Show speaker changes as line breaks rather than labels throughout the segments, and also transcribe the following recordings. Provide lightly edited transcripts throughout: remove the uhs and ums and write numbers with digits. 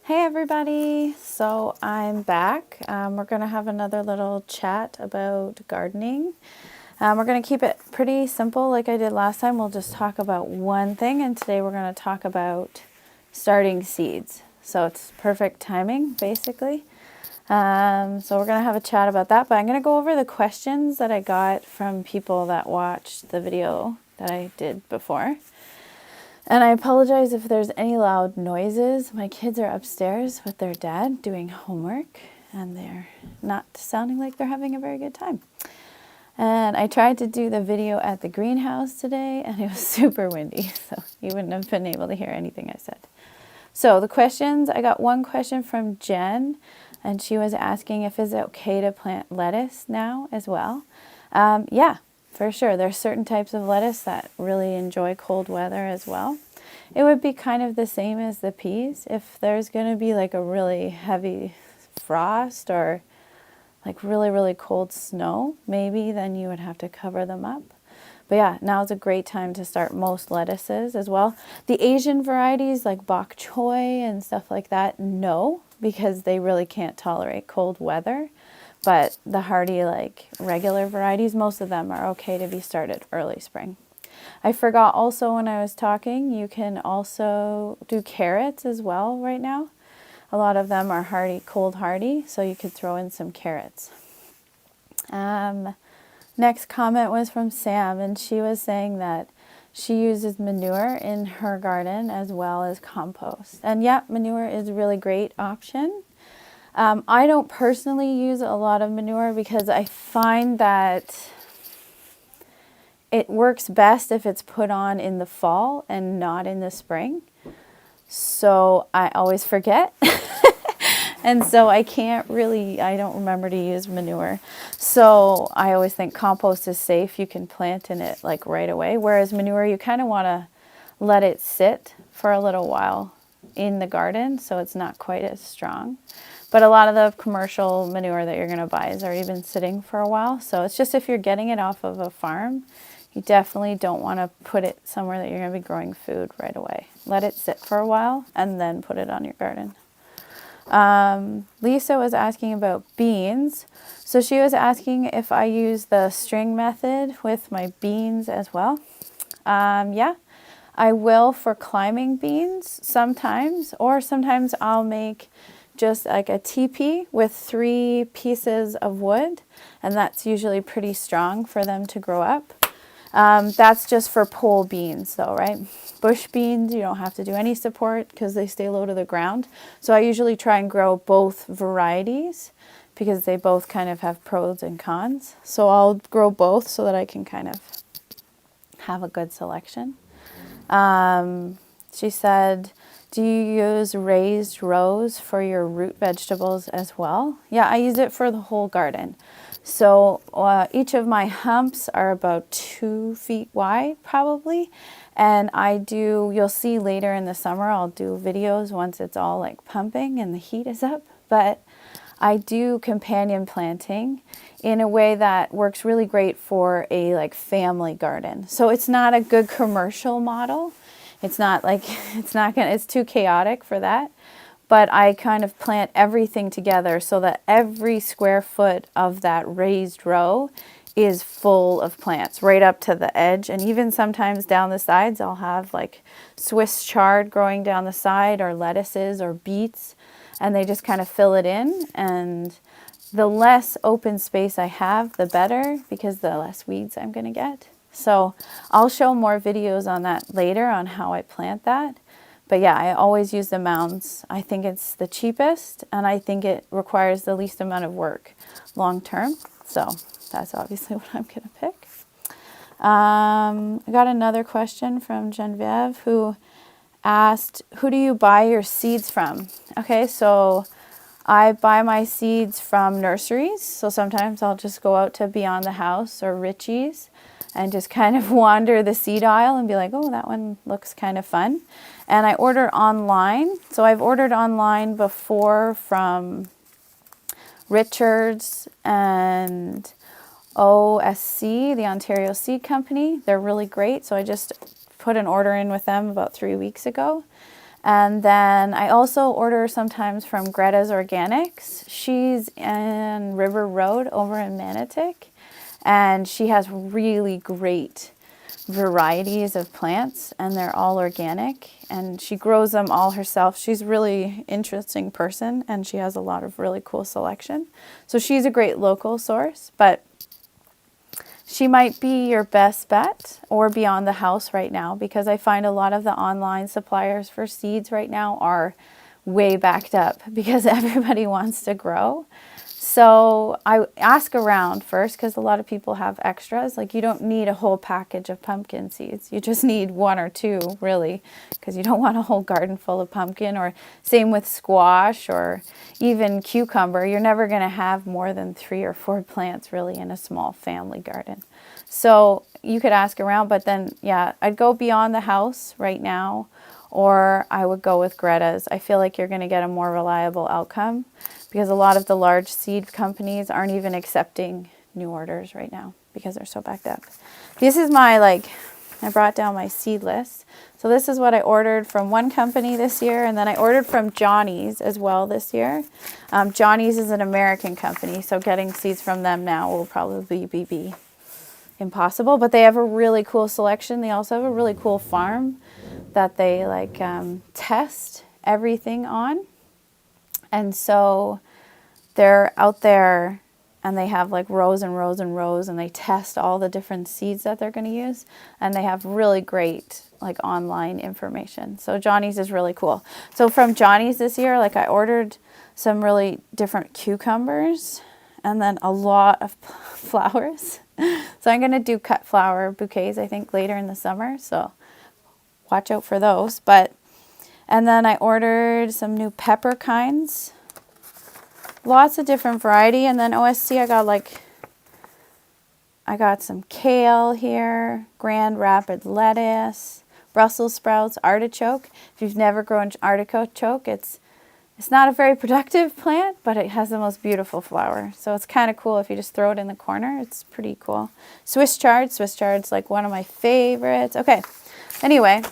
Hey everybody, so I'm back. We're going to have another little chat about gardening. We're going to keep it pretty simple like I did last time. We'll just talk about one thing, and today we're going to talk about starting seeds. So it's perfect timing basically. So we're going to have a chat about that, but I'm going to go over the questions that I got from people that watched the video that I did before. And I apologize if there's any loud noises. My kids are upstairs with their dad doing homework, and they're not sounding like they're having a very good time. And I tried to do the video at the greenhouse today, and it was super windy, so you wouldn't have been able to hear anything I said. So the questions, I got one question from Jen, and she was asking if it's okay to plant lettuce now as well. Yeah. For sure. There's certain types of lettuce that really enjoy cold weather as well. It would be kind of the same as the peas. If there's going to be like a really heavy frost or like really, really cold snow, maybe then you would have to cover them up. But yeah, now's a great time to start most lettuces as well. The Asian varieties like bok choy and stuff like that, no, because they really can't tolerate cold weather. But the hardy, like regular varieties, most of them are okay to be started early spring. I forgot also when I was talking, you can also do carrots as well right now. A lot of them are hardy, cold hardy, so you could throw in some carrots. Next comment was from Sam, and she was saying that she uses manure in her garden as well as compost. And yeah, manure is a really great option. I don't personally use a lot of manure because I find that it works best if it's put on in the fall and not in the spring. So I always forget. And so I don't remember to use manure. So I always think compost is safe. You can plant in it like right away. Whereas manure, you kind of want to let it sit for a little while in the garden so it's not quite as strong. But a lot of the commercial manure that you're going to buy has already been sitting for a while. So it's just if you're getting it off of a farm, you definitely don't want to put it somewhere that you're going to be growing food right away. Let it sit for a while and then put it on your garden. Lisa was asking about beans. So she was asking if I use the string method with my beans as well. Yeah, I will for climbing beans sometimes, or sometimes I'll make just like a teepee with 3 pieces of wood, and that's usually pretty strong for them to grow up. That's just for pole beans though, right? Bush beans, you don't have to do any support because they stay low to the ground. So I usually try and grow both varieties because they both kind of have pros and cons. So I'll grow both so that I can kind of have a good selection. She said, do you use raised rows for your root vegetables as well? Yeah, I use it for the whole garden. So each of my humps are about 2 feet wide probably. And you'll see later in the summer, I'll do videos once it's all like pumping and the heat is up. But I do companion planting in a way that works really great for a like family garden. So it's not a good commercial model. It's too chaotic for that. But I kind of plant everything together so that every square foot of that raised row is full of plants right up to the edge. And even sometimes down the sides, I'll have like Swiss chard growing down the side or lettuces or beets. And they just kind of fill it in. And the less open space I have, the better, because the less weeds I'm going to get. So I'll show more videos on that later on how I plant that. But yeah, I always use the mounds. I think it's the cheapest, and I think it requires the least amount of work long term. So that's obviously what I'm going to pick. I got another question from Genevieve who asked, who do you buy your seeds from? Okay, so I buy my seeds from nurseries. So sometimes I'll just go out to Beyond the House or Richie's and just kind of wander the seed aisle and be like, oh, that one looks kind of fun. And I order online. So I've ordered online before from Richards and OSC, the Ontario Seed Company. They're really great. So I just put an order in with them about 3 weeks ago. And then I also order sometimes from Greta's Organics. She's in River Road over in Manotick, and she has really great varieties of plants, and they're all organic, and she grows them all herself. She's a really interesting person, and she has a lot of really cool selection. So she's a great local source, but she might be your best bet or Beyond the House right now, because I find a lot of the online suppliers for seeds right now are way backed up because everybody wants to grow. So I ask around first, because a lot of people have extras. Like, you don't need a whole package of pumpkin seeds. You just need one or two, really, because you don't want a whole garden full of pumpkin. Or same with squash or even cucumber. You're never going to have more than 3 or 4 plants really in a small family garden. So you could ask around, but then, yeah, I'd go Beyond the House right now, or I would go with Greta's. I feel like you're going to get a more reliable outcome, because a lot of the large seed companies aren't even accepting new orders right now because they're so backed up. This is my, I brought down my seed list. So this is what I ordered from one company this year, and then I ordered from Johnny's as well this year. Johnny's is an American company, so getting seeds from them now will probably be impossible, but they have a really cool selection. They also have a really cool farm that they test everything on. And so they're out there and they have rows and rows and rows, and they test all the different seeds that they're going to use. And they have really great online information. So Johnny's is really cool. So from Johnny's this year, I ordered some really different cucumbers and then a lot of flowers. So I'm going to do cut flower bouquets, I think, later in the summer. So watch out for those. And then I ordered some new pepper kinds. Lots of different variety. And then OSC, I got some kale here, Grand Rapid lettuce, Brussels sprouts, artichoke. If you've never grown artichoke, it's not a very productive plant, but it has the most beautiful flower. So it's kind of cool if you just throw it in the corner. It's pretty cool. Swiss chard's one of my favorites. Okay, anyway,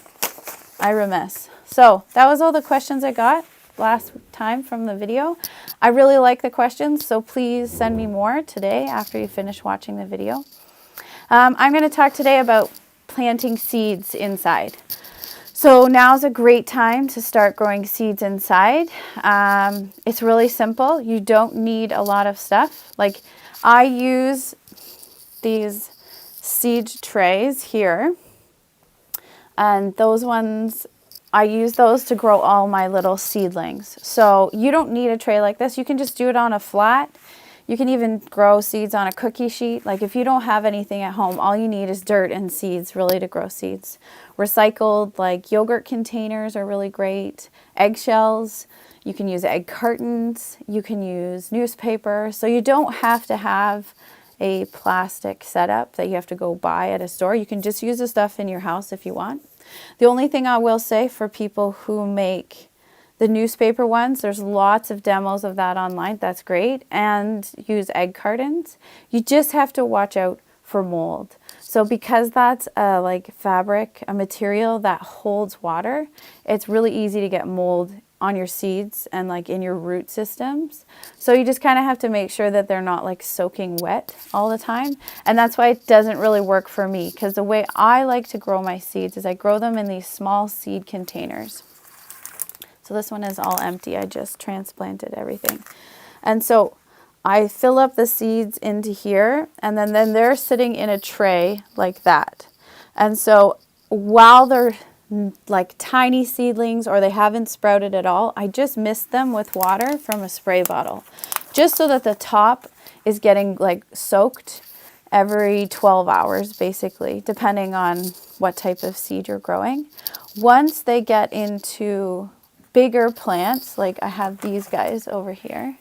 I remiss. So that was all the questions I got last time from the video. I really like the questions, so please send me more today after you finish watching the video. I'm going to talk today about planting seeds inside. So now's a great time to start growing seeds inside. It's really simple. You don't need a lot of stuff. I use these seed trays here, and those ones, I use those to grow all my little seedlings. So you don't need a tray like this. You can just do it on a flat. You can even grow seeds on a cookie sheet. If you don't have anything at home, all you need is dirt and seeds really to grow seeds. Recycled yogurt containers are really great. Eggshells. You can use egg cartons. You can use newspaper. So you don't have to have a plastic setup that you have to go buy at a store. You can just use the stuff in your house if you want. The only thing I will say for people who make the newspaper ones, there's lots of demos of that online. That's great. And use egg cartons. You just have to watch out for mold. So because that's a fabric, a material that holds water, it's really easy to get mold on your seeds and in your root systems. So you just kind of have to make sure that they're not soaking wet all the time. And that's why it doesn't really work for me, because the way I like to grow my seeds is I grow them in these small seed containers. So this one is all empty. I just transplanted everything. And so I fill up the seeds into here, and then they're sitting in a tray like that. And so while they're tiny seedlings or they haven't sprouted at all, I just mist them with water from a spray bottle, just so that the top is getting soaked every 12 hours, basically, depending on what type of seed you're growing. Once they get into bigger plants, I have these guys over here.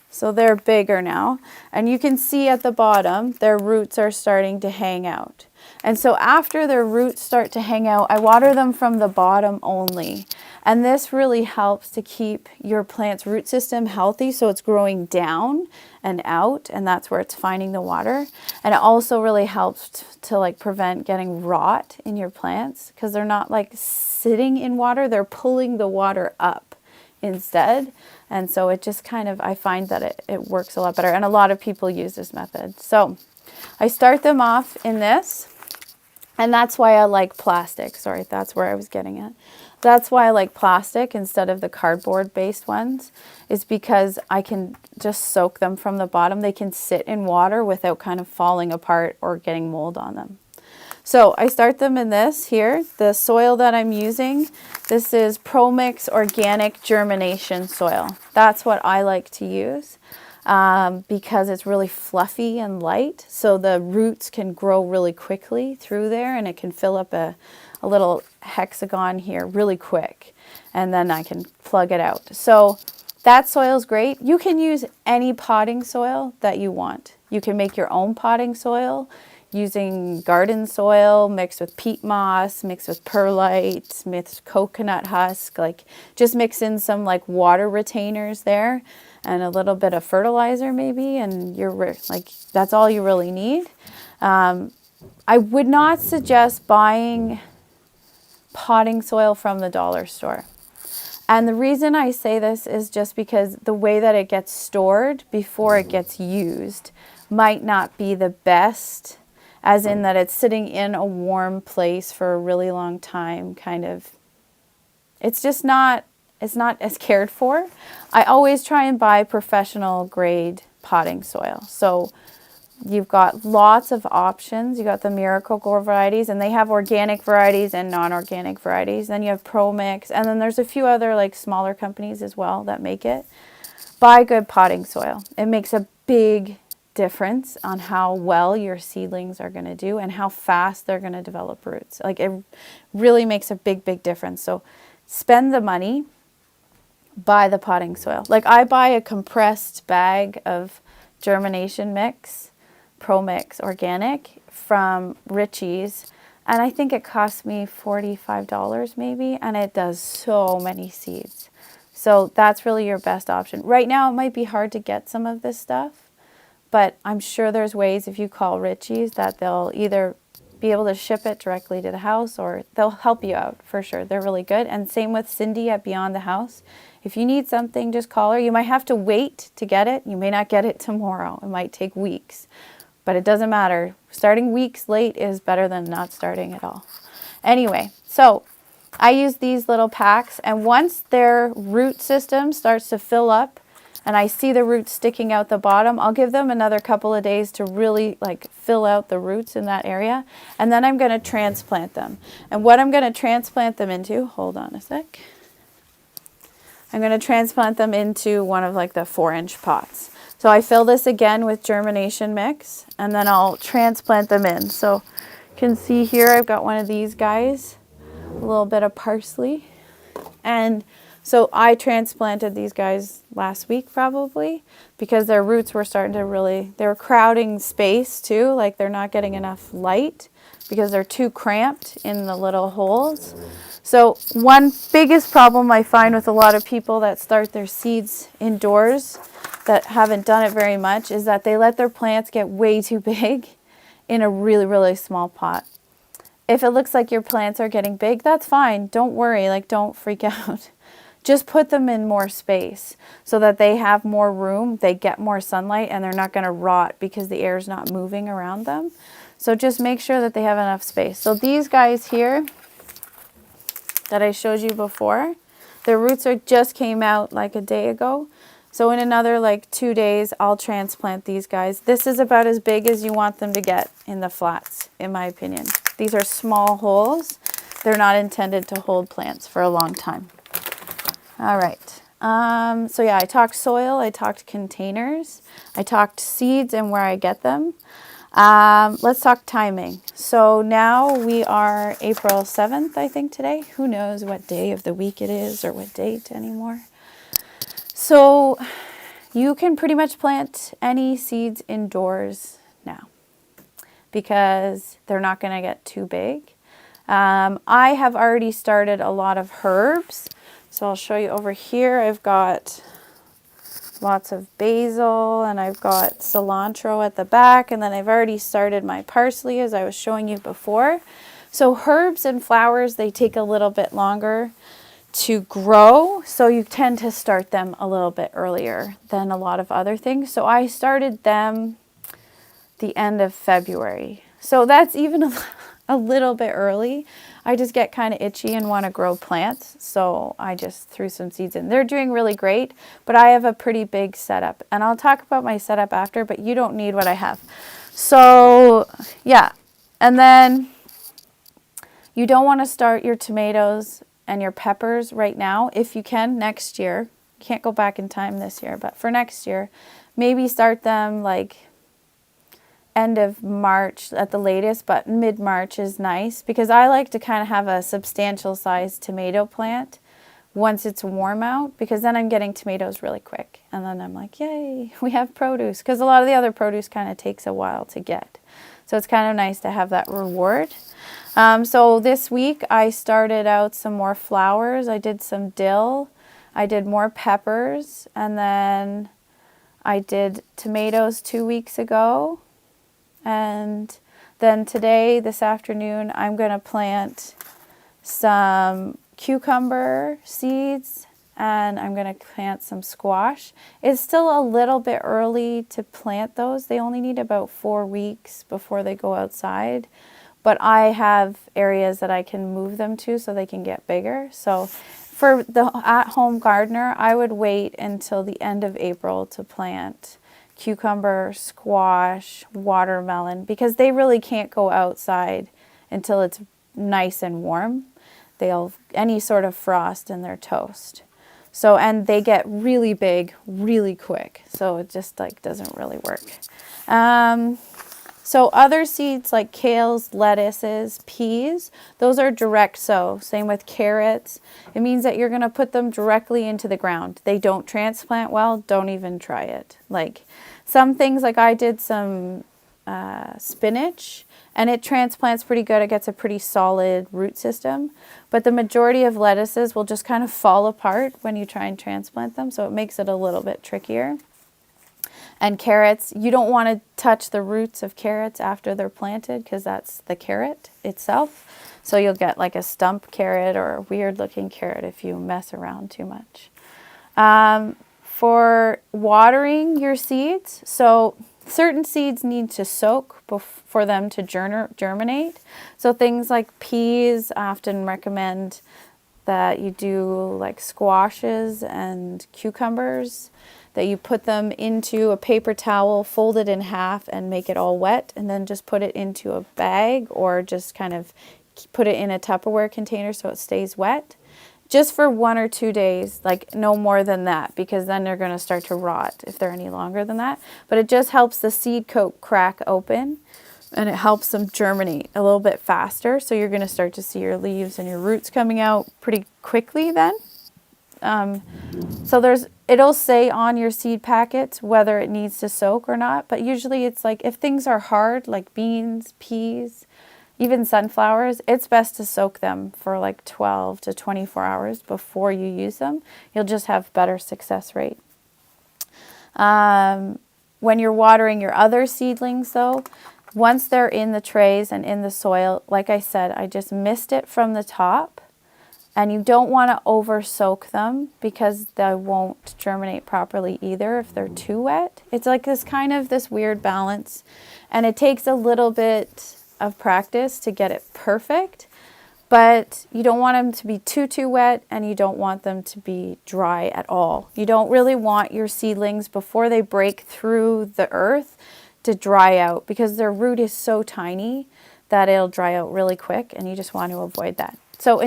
So they're bigger now, and you can see at the bottom their roots are starting to hang out. And so after their roots start to hang out, I water them from the bottom only. And this really helps to keep your plant's root system healthy, so it's growing down and out, and that's where it's finding the water. And it also really helps to like prevent getting rot in your plants, because they're not like sitting in water, they're pulling the water up instead. And so it just kind of, I find that it works a lot better, and a lot of people use this method. So I start them off in this, and that's why I like plastic. Sorry, that's where I was getting at. That's why I like plastic instead of the cardboard based ones, is because I can just soak them from the bottom. They can sit in water without kind of falling apart or getting mold on them. So I start them in this here. The soil that I'm using, this is ProMix Organic Germination Soil. That's what I like to use because it's really fluffy and light. So the roots can grow really quickly through there, and it can fill up a little hexagon here really quick. And then I can plug it out. So that soil is great. You can use any potting soil that you want. You can make your own potting soil using garden soil mixed with peat moss, mixed with perlite, mixed with coconut husk, like just mix in some like water retainers there and a little bit of fertilizer maybe, and you're like, that's all you really need. I would not suggest buying potting soil from the dollar store. And the reason I say this is just because the way that it gets stored before it gets used might not be the best, as in that it's sitting in a warm place for a really long time, kind of. It's just not, it's not as cared for. I always try and buy professional grade potting soil. So you've got lots of options. You got the Miracle-Gro varieties, and they have organic varieties and non-organic varieties. Then you have ProMix, and then there's a few other like smaller companies as well that make it. Buy good potting soil. It makes a big difference on how well your seedlings are going to do and how fast they're going to develop roots. Like it really makes a big difference. So spend the money, buy the potting soil. Like I buy a compressed bag of germination mix, ProMix Organic from Richie's, and I think it cost me $45 maybe, and it does so many seeds. So that's really your best option. Right now it might be hard to get some of this stuff, but I'm sure there's ways if you call Richie's that they'll either be able to ship it directly to the house, or they'll help you out for sure. They're really good. And same with Cindy at Beyond the House. If you need something, just call her. You might have to wait to get it. You may not get it tomorrow. It might take weeks, but it doesn't matter. Starting weeks late is better than not starting at all. Anyway, so I use these little packs, and once their root system starts to fill up and I see the roots sticking out the bottom, I'll give them another couple of days to really like fill out the roots in that area. And then I'm going to transplant them. And what I'm going to transplant them into, hold on a sec. I'm going to transplant them into one of like the 4-inch pots. So I fill this again with germination mix, and then I'll transplant them in. So you can see here I've got one of these guys, a little bit of parsley. And so I transplanted these guys last week probably, because their roots were starting to really, they were crowding space too, like they're not getting enough light because they're too cramped in the little holes. So one biggest problem I find with a lot of people that start their seeds indoors that haven't done it very much is that they let their plants get way too big in a really small pot. If it looks like your plants are getting big, that's fine. Don't worry, like don't freak out. Just put them in more space so that they have more room, they get more sunlight, and they're not going to rot because the air is not moving around them. So just make sure that they have enough space. So these guys here that I showed you before, their roots just came out like a day ago. So in another like 2 days, I'll transplant these guys. This is about as big as you want them to get in the flats, in my opinion. These are small holes. They're not intended to hold plants for a long time. All right. So yeah, I talked soil, I talked containers, I talked seeds and where I get them. Let's talk timing. So now we are April 7th, I think today. Who knows what day of the week it is or what date anymore. So you can pretty much plant any seeds indoors now because they're not going to get too big. I have already started a lot of herbs. So I'll show you over here. I've got lots of basil and I've got cilantro at the back, and then I've already started my parsley as I was showing you before. So herbs and flowers, they take a little bit longer to grow, so you tend to start them a little bit earlier than a lot of other things. So I started them the end of February. So that's even a little bit early. I just get kind of itchy and want to grow plants, so I just threw some seeds in. They're doing really great, but I have a pretty big setup, and I'll talk about my setup after, but you don't need what I have. So yeah, and then you don't want to start your tomatoes and your peppers right now. If you can, next year. You can't go back in time this year, but for next year, maybe start them like end of March at the latest, but mid-March is nice because I like to kind of have a substantial sized tomato plant once it's warm out, because then I'm getting tomatoes really quick. And then I'm like, yay, we have produce, because a lot of the other produce kind of takes a while to get. So it's kind of nice to have that reward. So this week I started out some more flowers. I did some dill. I did more peppers. And then I did tomatoes 2 weeks ago. And then today, this afternoon, I'm going to plant some cucumber seeds and I'm going to plant some squash. It's still a little bit early to plant those. They only need about 4 weeks before they go outside. But I have areas that I can move them to so they can get bigger. So for the at-home gardener, I would wait until the end of April to plant cucumber, squash, watermelon, because they really can't go outside until it's nice and warm. They'll any sort of frost in their toast. So, and they get really big really quick. So it just like doesn't really work. So other seeds like kales, lettuces, peas, those are direct sow. Same with carrots. It means that you're going to put them directly into the ground. They don't transplant well. Don't even try it. Like some things, like I did some spinach, and it transplants pretty good. It gets a pretty solid root system. But the majority of lettuces will just kind of fall apart when you try and transplant them. So it makes it a little bit trickier. And carrots, you don't want to touch the roots of carrots after they're planted, because that's the carrot itself. So you'll get like a stump carrot or a weird looking carrot if you mess around too much. For watering your seeds, so certain seeds need to soak for them to germinate. So things like peas, I often recommend that you do like squashes and cucumbers, that you put them into a paper towel, fold it in half and make it all wet, and then just put it into a bag or just kind of put it in a Tupperware container so it stays wet. Just for 1 or 2 days, like no more than that, because then they're going to start to rot if they're any longer than that. But it just helps the seed coat crack open, and it helps them germinate a little bit faster. So you're going to start to see your leaves and your roots coming out pretty quickly then. So it'll say on your seed packets whether it needs to soak or not, but usually it's like if things are hard, like beans, peas, even sunflowers, it's best to soak them for like 12 to 24 hours before you use them. You'll just have better success rate. When you're watering your other seedlings though, once they're in the trays and in the soil, like I said, I just mist it from the top. And you don't want to over soak them because they won't germinate properly either if they're too wet. It's like this weird balance, and it takes a little bit of practice to get it perfect, but you don't want them to be too wet, and you don't want them to be dry at all. You don't really want your seedlings, before they break through the earth, to dry out, because their root is so tiny that it'll dry out really quick, and you just want to avoid that. So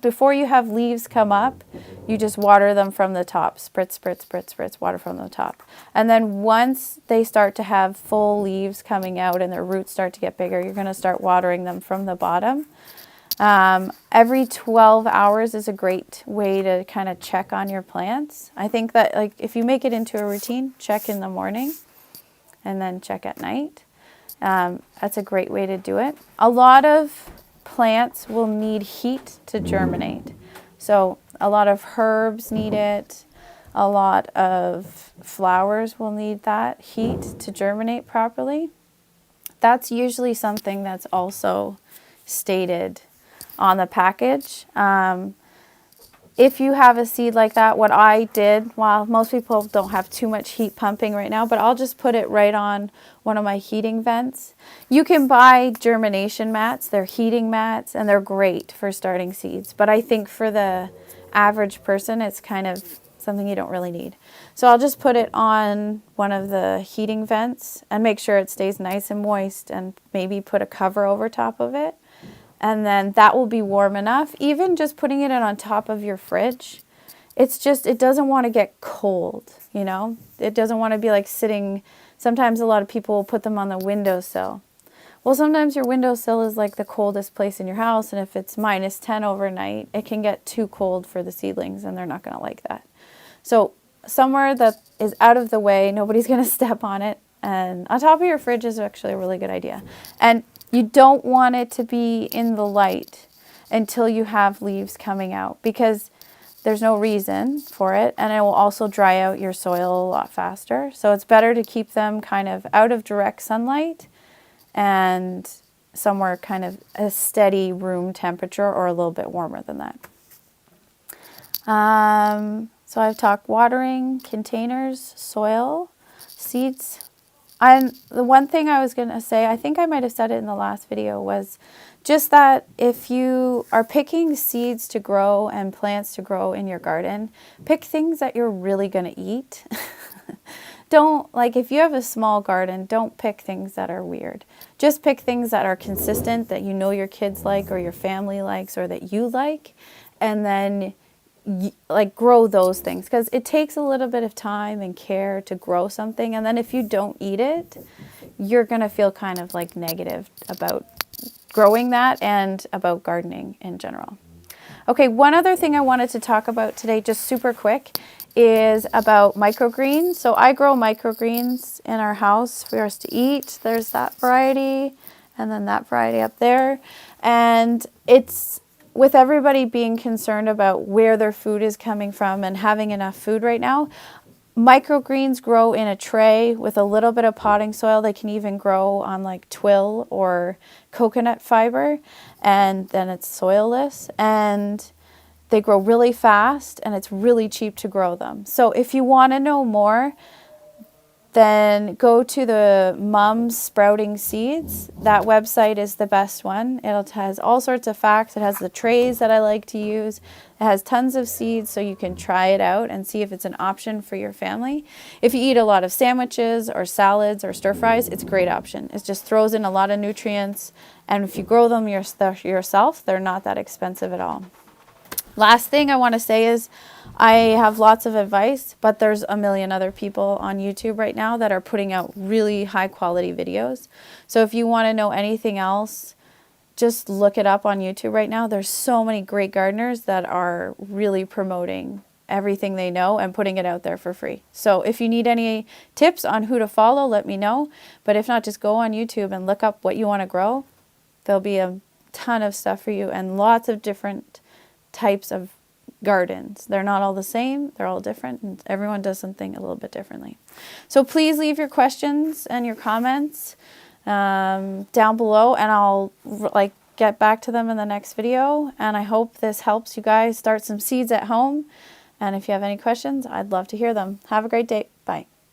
before you have leaves come up, you just water them from the top. Spritz, spritz, spritz, spritz, water from the top. And then once they start to have full leaves coming out and their roots start to get bigger, you're going to start watering them from the bottom. Every 12 hours is a great way to kind of check on your plants. I think that like if you make it into a routine, check in the morning and then check at night. That's a great way to do it. A lot of plants will need heat to germinate. So a lot of herbs need it. A lot of flowers will need that heat to germinate properly. That's usually something that's also stated on the package. If you have a seed like that, what I did, while most people don't have too much heat pumping right now, but I'll just put it right on one of my heating vents. You can buy germination mats. They're heating mats, and they're great for starting seeds. But I think for the average person, it's kind of something you don't really need. So I'll just put it on one of the heating vents and make sure it stays nice and moist, and maybe put a cover over top of it. And then that will be warm enough. Even just putting it on top of your fridge, it's just, it doesn't want to get cold, you know? It doesn't want to be like sitting, sometimes a lot of people will put them on the windowsill. Well, sometimes your windowsill is like the coldest place in your house, and if it's -10 overnight, it can get too cold for the seedlings, and they're not going to like that. So somewhere that is out of the way, nobody's going to step on it, and on top of your fridge is actually a really good idea. And you don't want it to be in the light until you have leaves coming out, because there's no reason for it, and it will also dry out your soil a lot faster. So it's better to keep them kind of out of direct sunlight and somewhere kind of a steady room temperature, or a little bit warmer than that. So I've talked watering, containers, soil, seeds. And the one thing I was going to say, I think I might have said it in the last video, was just that if you are picking seeds to grow and plants to grow in your garden, pick things that you're really going to eat. Don't, like, if you have a small garden, don't pick things that are weird. Just pick things that are consistent, that you know your kids like, or your family likes, or that you like, and then like grow those things, because it takes a little bit of time and care to grow something, and then if you don't eat it, you're going to feel kind of like negative about growing that and about gardening in general. Okay, one other thing I wanted to talk about today, just super quick, is about microgreens. So I grow microgreens in our house for us to eat. There's that variety, and then that variety up there, and it's with everybody being concerned about where their food is coming from and having enough food right now, microgreens grow in a tray with a little bit of potting soil. They can even grow on like twill or coconut fiber, and then it's soilless, and they grow really fast, and it's really cheap to grow them. So if you want to know more, then go to the Mums Sprouting Seeds. That website is the best one. It has all sorts of facts. It has the trays that I like to use. It has tons of seeds, so you can try it out and see if it's an option for your family. If you eat a lot of sandwiches or salads or stir fries, it's a great option. It just throws in a lot of nutrients, and if you grow them yourself, they're not that expensive at all. Last thing I want to say is, I have lots of advice, but there's a million other people on YouTube right now that are putting out really high quality videos. So if you want to know anything else, just look it up on YouTube right now. There's so many great gardeners that are really promoting everything they know and putting it out there for free. So if you need any tips on who to follow, let me know. But if not, just go on YouTube and look up what you want to grow. There'll be a ton of stuff for you, and lots of different types of gardens. They're not all the same. They're all different, and everyone does something a little bit differently. So please leave your questions and your comments down below, and I'll get back to them in the next video. And I hope this helps you guys start some seeds at home. And if you have any questions, I'd love to hear them. Have a great day.